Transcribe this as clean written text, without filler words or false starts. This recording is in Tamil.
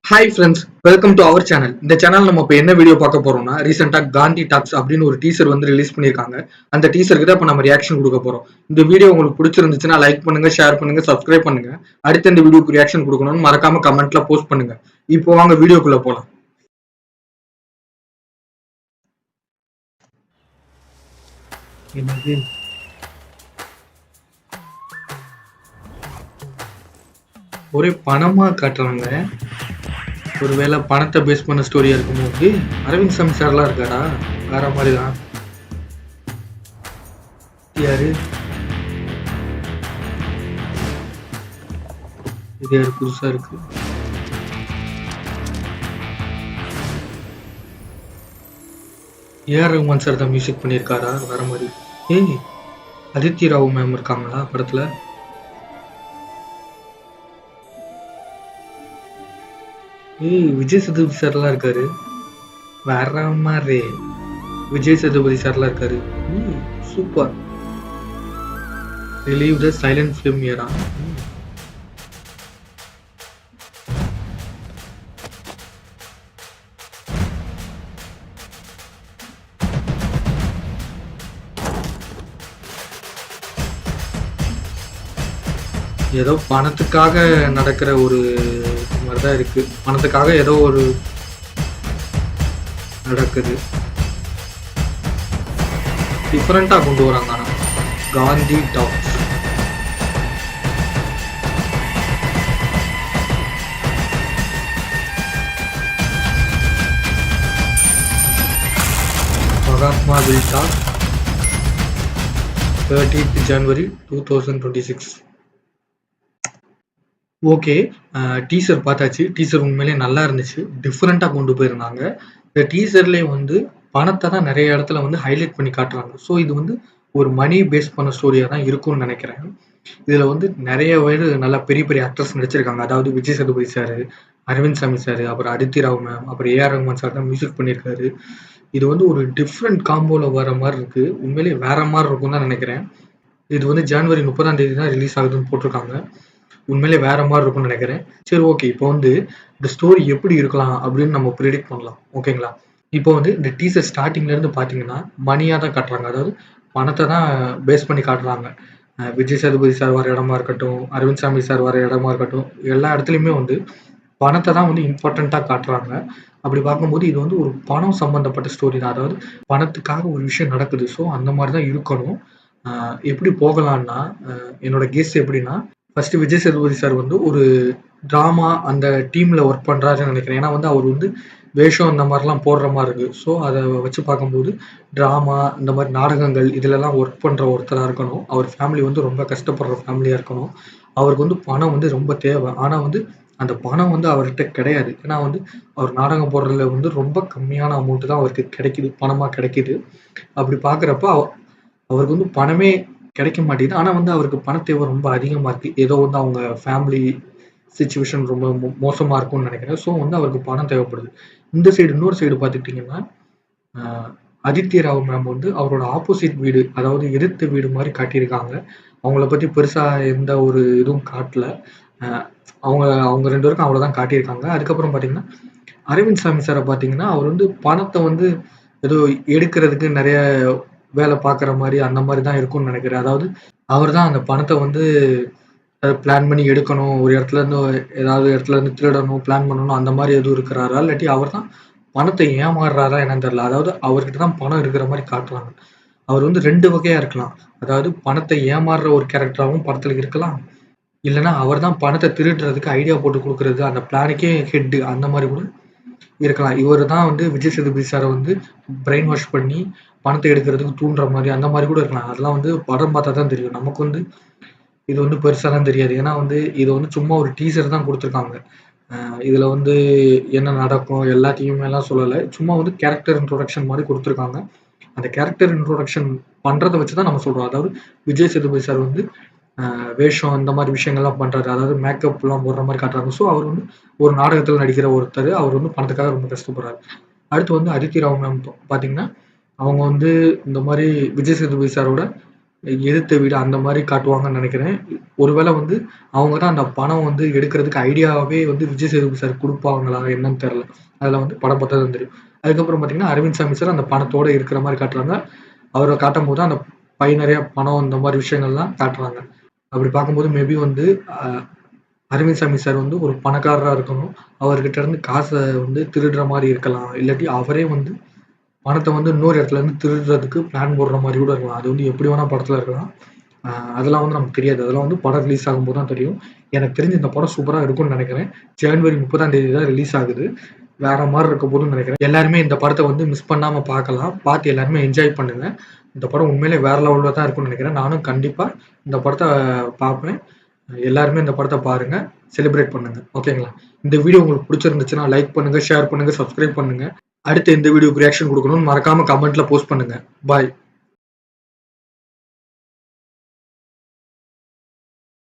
Hi friends, welcome to our channel. இந்த சேனல் நம்ம இப்போ என்ன வீடியோ பார்க்க போறோம்னா, ரீசெண்டா காந்தி டாக்ஸ் அப்படின்னு ஒரு டீசர் வந்து ரிலீஸ் பண்ணியிருக்காங்க. அந்த டீசருக்கு தான் இப்போ நம்ம ரியாக்ஷன் கொடுக்க போறோம். இந்த வீடியோ உங்களுக்கு பிடிச்சிருந்துச்சுன்னா லைக் பண்ணுங்க, ஷேர் பண்ணுங்க, சப்ஸ்கிரைப் பண்ணுங்க. அடுத்த இந்த வீடியோக்கு ரியாக்ஷன் கொடுக்கணும்னு மறக்காம கமெண்ட்ல போஸ்ட் பண்ணுங்க. இப்போ வாங்க வீடியோக்குள்ள போலாம். என்னது ஒரே பணமா காட்டுறாங்க. ஒருவேளை பணத்தை பேஸ் பண்ண ஸ்டோரியா இருக்கும்போது அரவிந்த் சாமி சார்லாம் இருக்காரா? வேற மாதிரி தான். யாரு இது? யாரு புதுசா இருக்கு? ஏஆர் ரஹ்மான் சார் தான் மியூசிக் பண்ணியிருக்காரா? வேற மாதிரி. ஏய், அதித்தி ராவ் மேம் இருக்காங்களா படத்துல? ஏய், விஜய் சேதுபதி சார்லாம் இருக்காரு. வேற மாதிரி. விஜய் சேதுபதி சார்லாம் இருக்காரு. சூப்பர். ரிலீவ் த சைலண்ட் ஃபிலிம் இயரா? ஏதோ பணத்துக்காக நடக்கிற ஒரு மாதிரிதான் இருக்கு. பணத்துக்காக ஏதோ ஒரு நடக்குது. டிஃபரெண்டா கொண்டு வராங்க. ஆனா Gandhi talks Mahatma will talk 30th January 2026. Okay. Teaser பார்த்தாச்சு. டீசர் உண்மையிலேயே நல்லா இருந்துச்சு. டிஃப்ரெண்ட்டாக கொண்டு போயிருந்தாங்க. இந்த டீசர்லேயே வந்து பணத்தை தான் நிறைய இடத்துல வந்து ஹைலைட் பண்ணி காட்டுறாங்க. ஸோ இது வந்து ஒரு மணி பேஸ் பண்ண ஸ்டோரியாக தான் இருக்கும்னு நினைக்கிறேன். இதில் வந்து நிறைய பேர் நல்லா பெரிய பெரிய ஆக்டர்ஸ் நடிச்சிருக்காங்க. அதாவது விஜய் சேதுபதி சார், அரவிந்த் சாமி சார், அப்புறம் அதித்தி ராவ் மேம், அப்புறம் ஏஆர் ரஹ்மான் சார் தான் மியூசிக் பண்ணியிருக்காரு. இது வந்து ஒரு டிஃப்ரெண்ட் காம்போவில் வர மாதிரி இருக்கு. உண்மையிலேயே வேற மாதிரி இருக்கும் தான் நினைக்கிறேன். இது வந்து ஜனவரி 30 தான் ரிலீஸ் ஆகுதுன்னு போட்டிருக்காங்க. உண்மையிலே வேற மாதிரி இருக்கும்னு நினைக்கிறேன். சரி, ஓகே. இப்போ வந்து இந்த ஸ்டோரி எப்படி இருக்கலாம் அப்படின்னு நம்ம ப்ரிடிக்ட் பண்ணலாம். ஓகேங்களா? இப்போ வந்து இந்த டீசர் ஸ்டார்டிங்ல இருந்து பார்த்தீங்கன்னா மணியா தான் காட்டுறாங்க. அதாவது பணத்தை தான் பேஸ் பண்ணி காட்டுறாங்க. விஜய் சேதுபதி சார் வர இடமா இருக்கட்டும், அரவிந்த் சாமி சார் வர இடமா இருக்கட்டும், எல்லா இடத்துலையுமே வந்து பணத்தை தான் வந்து இம்பார்ட்டண்ட்டாக காட்டுறாங்க. அப்படி பார்க்கும்போது இது வந்து ஒரு பணம் சம்பந்தப்பட்ட ஸ்டோரி தான். அதாவது பணத்துக்காக ஒரு விஷயம் நடக்குது. ஸோ அந்த மாதிரி தான் இருக்கணும். எப்படி போகலான்னா, என்னோட கெஸ் எப்படின்னா, ஃபர்ஸ்ட் விஜய் சேதுபதி சார் வந்து ஒரு டிராமா அந்த டீம்ல ஒர்க் பண்றாருன்னு நினைக்கிறேன். ஏன்னா வந்து அவர் வந்து வேஷம் இந்த மாதிரிலாம் போடுற மாதிரி இருக்கு. ஸோ அதை வச்சு பார்க்கும்போது டிராமா இந்த மாதிரி நாடகங்கள் இதுலலாம் ஒர்க் பண்ற ஒருத்தரா இருக்கணும். அவர் ஃபேமிலி வந்து ரொம்ப கஷ்டப்படுற ஃபேமிலியா இருக்கணும். அவருக்கு வந்து பணம் வந்து ரொம்ப தேவை. ஆனா வந்து அந்த பணம் வந்து அவர்கிட்ட கிடையாது. ஏன்னா வந்து அவர் நாடகம் போடுறதுல வந்து ரொம்ப கம்மியான அமௌண்ட் தான் அவருக்கு கிடைக்குது. பணமா கிடைக்குது. அப்படி பார்க்குறப்ப அவருக்கு வந்து பணமே கிடைக்க மாட்டேங்குது. ஆனா வந்து அவருக்கு பண தேவை ரொம்ப அதிகமா இருக்கு. ஏதோ வந்து அவங்க ஃபேமிலி சிச்சுவேஷன் ரொம்ப மோசமா இருக்கும்னு நினைக்கிறேன். ஸோ வந்து அவருக்கு பணம் தேவைப்படுது. இந்த சைடு இன்னொரு சைடு பார்த்துக்கிட்டிங்கன்னா, அ அதித்தி ராவ் மேம் வந்து அவரோட ஆப்போசிட் வீடு, அதாவது எதிர்த்த வீடு மாரி காட்டியிருக்காங்க. அவங்கள பத்தி பெருசா எந்த ஒரு இதுவும் காட்டல. அ அவங்க அவங்க 2 பேருக்கும் அவ்வளோதான் காட்டியிருக்காங்க. அதுக்கப்புறம் பார்த்தீங்கன்னா, அரவிந்த் சாமி சார பார்த்தீங்கன்னா, அவர் வந்து பணத்த வந்து ஏதோ எடுக்கிறதுக்கு நெறைய வேல பார்க்குற மாரி, அந்த மாரி தான் இருக்கும்னு நெனைக்கிறேன். அதாவது அவர் தான் அந்த பணத்த வந்து பிளான் பண்ணி எடுக்கணும். ஒரு இடத்துலருந்து ஏதாவது இடத்துலருந்து திருடணும், பிளான் பண்ணணும் அந்த மாரி எதுவும் இருக்கிறாரா? இல்லாட்டி அவர் தான் பணத்த ஏமாறுறாரா என்னன்னு தெரியல. அதாவது அவர்கிட்ட தான் பணம் இருக்கிற மாரி காட்டுறாங்க. அவர் வந்து 2 வகையா இருக்கலாம். அதாவது பணத்த ஏமாறுற ஒரு கேரக்டராவும் படத்துல இருக்கலாம். இல்லன்னா அவர் தான் பணத்த திருடுறதுக்கு ஐடியா போட்டு குடுக்குறது, அந்த பிளானுக்கே ஹெட் அந்த மாரி கூட இருக்கலாம். இவரு தான் வந்து விஜய் சேதுபதி சார வந்து பிரெயின் வாஷ் பண்ணி பணத்த எடுக்கிறதுக்கு தூண்டுற மாரி, அந்த மாரி கூட இருக்கலாம். அதெல்லாம் வந்து படம் பார்த்தா தான் தெரியும். நமக்கு வந்து இது வந்து பெருசாலாம் தெரியாது. ஏன்னா வந்து இது வந்து சும்மா ஒரு டீசர் தான் குடுத்துருக்காங்க. இதுல வந்து என்ன நடக்கும் எல்லாத்தையுமேலாம் சொல்லல. சும்மா வந்து கேரக்டர் இன்ட்ரோடக்ஷன் மாரி குடுத்துருக்காங்க. அந்த கேரக்டர் இன்ட்ரோடக்ஷன் பண்றத வச்சு தான் நம்ம சொல்றோம். அதாவது விஜய் சேதுபதி சார் வந்து வேஷம் இந்த மாரி விஷயங்கள்லாம் பண்றாரு. அதாவது மேக்கப்லாம் போடுற மாரி காட்டுறாங்க. ஸோ அவர் வந்து ஒரு நாடகத்துல நடிக்கிற ஒருத்தரு. அவர் வந்து பணத்துக்காக ரொம்ப கஷ்டப்படுறாரு. அடுத்து வந்து அதித்தி ராவ் மேம் பார்த்தீங்கன்னா, அவங்க வந்து இந்த மாரி விஜய் சேதுபதி சாரோட எதிர்த்த வீடு அந்த மாரி காட்டுவாங்கன்னு நெனைக்கிறேன். ஒருவேள வந்து அவங்க தான் அந்த பணம் வந்து எடுக்கிறதுக்கு ஐடியாவே வந்து விஜய் சேதுபதி சார் குடுப்பாங்களா என்னன்னு தெரியல. அதுல வந்து படம் பார்த்தா தான் தெரியும். அதுக்கப்புறம் பார்த்தீங்கன்னா, அரவிந்த் சாமி சார் அந்த பணத்தோட இருக்கிற மாரி காட்டுறாங்க. அவர காட்டும்போது அந்த பை நெறைய பணம் இந்த மாரி விஷயங்கள்லாம் காட்டுறாங்க. அப்படி பார்க்கும்போது மேபி வந்து அ அரவிந்த் சாமி சார் வந்து ஒரு பணக்காரரா இருக்கணும். அவர்கிட்ட இருந்து காச வந்து திருடுற மாரி இருக்கலாம். இல்லாட்டி அவரே வந்து பணத்த வந்து இன்னொரு இடத்துல இருந்து திருடுறதுக்கு பிளான் போடுற மாரி கூட இருக்கலாம். அது வந்து எப்படி வேணா படத்துல இருக்கலாம். அ அதெல்லாம் வந்து நமக்கு தெரியாது. அதெல்லாம் வந்து படம் ரிலீஸ் ஆகும்போது தான் தெரியும். எனக்கு தெரிஞ்சு இந்த படம் சூப்பரா இருக்கும்னு நெனைக்கிறேன். ஜனவரி 30ஆம் தேதி தான் ரிலீஸ் ஆகுது. வேற மாரி இருக்க போதுன்னு நெனைக்கிறேன். எல்லாருமே இந்த படத்த வந்து மிஸ் பண்ணாம பார்க்கலாம். பார்த்து எல்லாருமே என்ஜாய் பண்ணுங்க. இந்த படம் உண்மையிலேயே வேற லெவல்ல தான் இருக்கும்னு நெனைக்கிறேன். நானும் கண்டிப்பா இந்த படத்த பார்ப்பேன். எல்லாருமே இந்த படத்த பாருங்க. செலிப்ரேட் பண்ணுங்க. ஓகேங்களா? இந்த வீடியோ உங்களுக்கு புடிச்சிருந்துச்சுன்னா லைக் பண்ணுங்க, ஷேர் பண்ணுங்க, சப்ஸ்கிரைப் பண்ணுங்க. அடுத்து எந்த வீடியோக்கு ரியாக்ஷன் குடுக்கணும்னு மறக்காம கமெண்ட்ல போஸ்ட் பண்ணுங்க. பாய்.